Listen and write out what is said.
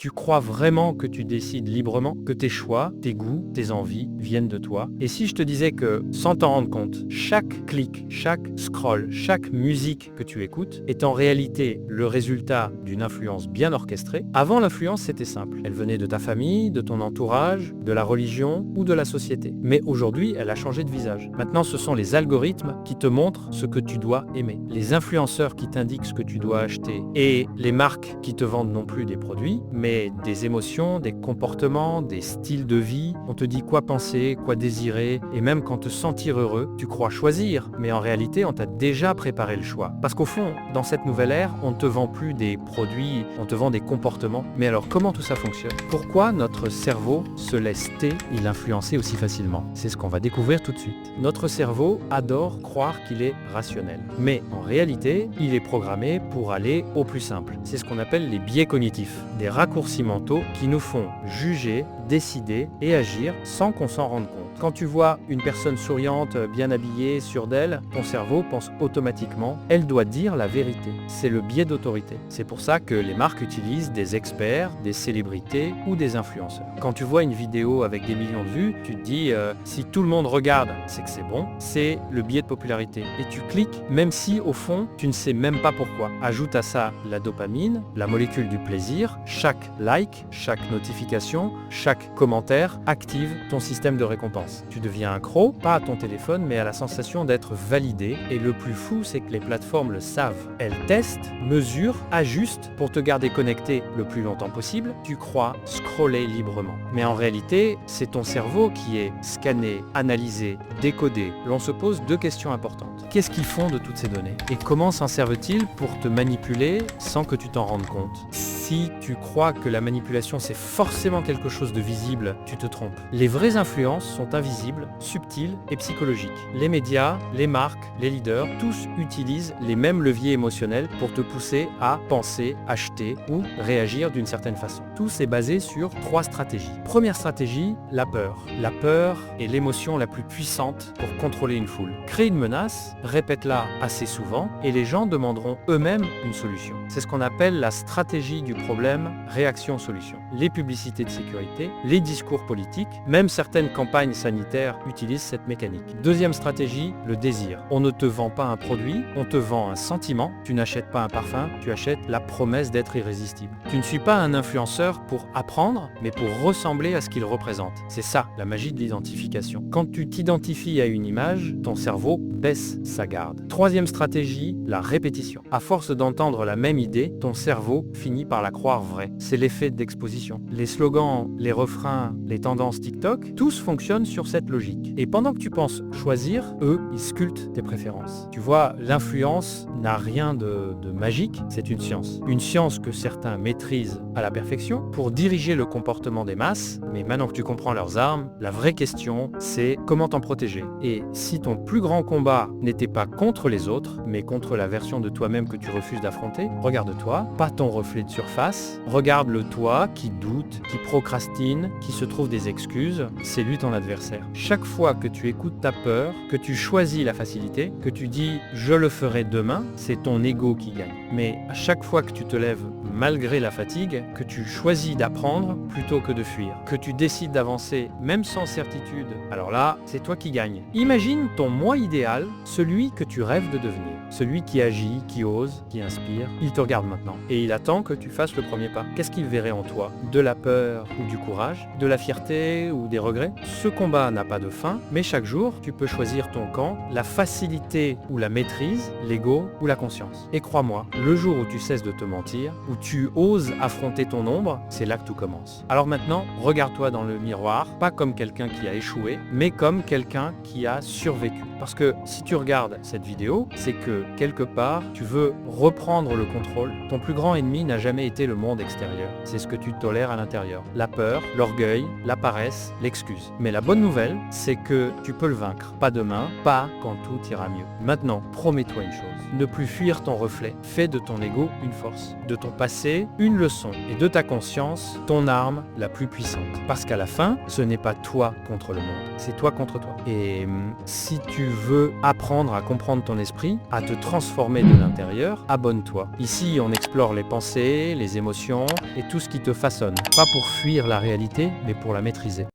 Tu crois vraiment que tu décides librement, que tes choix, tes goûts, tes envies viennent de toi? Et si je te disais que, sans t'en rendre compte, chaque clic, chaque scroll, chaque musique que tu écoutes est en réalité le résultat d'une influence bien orchestrée? Avant, l'influence, c'était simple. Elle venait de ta famille, de ton entourage, de la religion ou de la société. Mais aujourd'hui, elle a changé de visage. Maintenant, ce sont les algorithmes qui te montrent ce que tu dois aimer. Les influenceurs qui t'indiquent ce que tu dois acheter et les marques qui te vendent non plus des produits, mais des émotions, des comportements, des styles de vie. On te dit quoi penser, quoi désirer, et même quand te sentir heureux, tu crois choisir, mais en réalité, on t'a déjà préparé le choix. Parce qu'au fond, dans cette nouvelle ère, on ne te vend plus des produits, on te vend des comportements. Mais alors, comment tout ça fonctionne? Pourquoi notre cerveau se laisse il influencer aussi facilement? C'est ce qu'on va découvrir tout de suite. Notre cerveau adore croire qu'il est rationnel. Mais en réalité, il est programmé pour aller au plus simple. C'est ce qu'on appelle les biais cognitifs, des raccourcis mentaux qui nous font juger, décider et agir sans qu'on s'en rende compte. Quand tu vois une personne souriante, bien habillée, sûre d'elle, ton cerveau pense automatiquement « elle doit dire la vérité ». C'est le biais d'autorité. C'est pour ça que les marques utilisent des experts, des célébrités ou des influenceurs. Quand tu vois une vidéo avec des millions de vues, tu te dis si tout le monde regarde, c'est que c'est bon. C'est le biais de popularité. Et tu cliques même si au fond, tu ne sais même pas pourquoi. Ajoute à ça la dopamine, la molécule du plaisir. Chaque like, chaque notification, chaque commentaire active ton système de récompense. Tu deviens accro, pas à ton téléphone, mais à la sensation d'être validé. Et le plus fou, c'est que les plateformes le savent. Elles testent, mesurent, ajustent pour te garder connecté le plus longtemps possible. Tu crois scroller librement. Mais en réalité, c'est ton cerveau qui est scanné, analysé, décodé. L'on se pose deux questions importantes. Qu'est-ce qu'ils font de toutes ces données? Et comment s'en servent-ils pour te manipuler sans que tu t'en rendes compte? Si tu crois que la manipulation c'est forcément quelque chose de visible, tu te trompes. Les vraies influences sont invisibles, subtiles et psychologiques. Les médias, les marques, les leaders, tous utilisent les mêmes leviers émotionnels pour te pousser à penser, acheter ou réagir d'une certaine façon. Tout est basé sur trois stratégies. Première stratégie, la peur. La peur est l'émotion la plus puissante pour contrôler une foule. Crée une menace, répète-la assez souvent et les gens demanderont eux-mêmes une solution. C'est ce qu'on appelle la stratégie du problème, réaction-solution. Les publicités de sécurité, les discours politiques, même certaines campagnes sanitaires utilisent cette mécanique. Deuxième stratégie, le désir. On ne te vend pas un produit, on te vend un sentiment. Tu n'achètes pas un parfum, tu achètes la promesse d'être irrésistible. Tu ne suis pas un influenceur pour apprendre, mais pour ressembler à ce qu'il représente. C'est ça, la magie de l'identification. Quand tu t'identifies à une image, ton cerveau baisse sa garde. Troisième stratégie, la répétition. À force d'entendre la même idée, ton cerveau finit par la croire vraie. C'est l'effet d'exposition. Les slogans, les refrains, les tendances TikTok, tous fonctionnent sur cette logique. Et pendant que tu penses choisir, eux, ils sculptent tes préférences. Tu vois, l'influence n'a rien de magique, c'est une science. Une science que certains maîtrisent à la perfection pour diriger le comportement des masses, mais maintenant que tu comprends leurs armes, la vraie question, c'est comment t'en protéger. Et si ton plus grand combat n'était pas contre les autres, mais contre la version de toi-même que tu refuses d'affronter, regarde-toi, pas ton reflet de surface, regarde le toi qui doute, qui procrastine, qui se trouve des excuses, c'est lui ton adversaire. Chaque fois que tu écoutes ta peur, que tu choisis la facilité, que tu dis « je le ferai demain », c'est ton ego qui gagne. Mais à chaque fois que tu te lèves malgré la fatigue, que tu choisis d'apprendre plutôt que de fuir, que tu décides d'avancer même sans certitude, alors là, c'est toi qui gagnes. Imagine ton moi idéal, celui que tu rêves de devenir, celui qui agit, qui ose, qui inspire. Il te regarde maintenant et il attend que tu fasses le premier pas. Qu'est-ce qu'il verrait en toi? De la peur ou du courage? De la fierté ou des regrets? Ce combat n'a pas de fin, mais chaque jour, tu peux choisir ton camp, la facilité ou la maîtrise, l'ego ou la conscience. Et crois-moi, le jour où tu cesses de te mentir, où tu oses affronter ton ombre, c'est là que tout commence. Alors maintenant, regarde-toi dans le miroir, pas comme quelqu'un qui a échoué, mais comme quelqu'un qui a survécu. Parce que si tu regardes cette vidéo, c'est que quelque part, tu veux reprendre le contrôle. Ton plus grand ennemi n'a jamais été le monde extérieur. C'est ce que tu tolères à l'intérieur. La peur, l'orgueil, la paresse, l'excuse. Mais la bonne nouvelle, c'est que tu peux le vaincre. Pas demain, pas quand tout ira mieux. Maintenant, promets-toi une chose. Ne plus fuir ton reflet. Fais de ton ego une force. De ton passé, une leçon. Et de ta conscience, ton arme la plus puissante. Parce qu'à la fin, ce n'est pas toi contre le monde. C'est toi contre toi. Et si tu veux apprendre à comprendre ton esprit, à te transformer de l'intérieur, abonne-toi. Ici, on explore les pensées, les émotions et tout ce qui te façonne. Pas pour fuir la réalité, mais pour la maîtriser.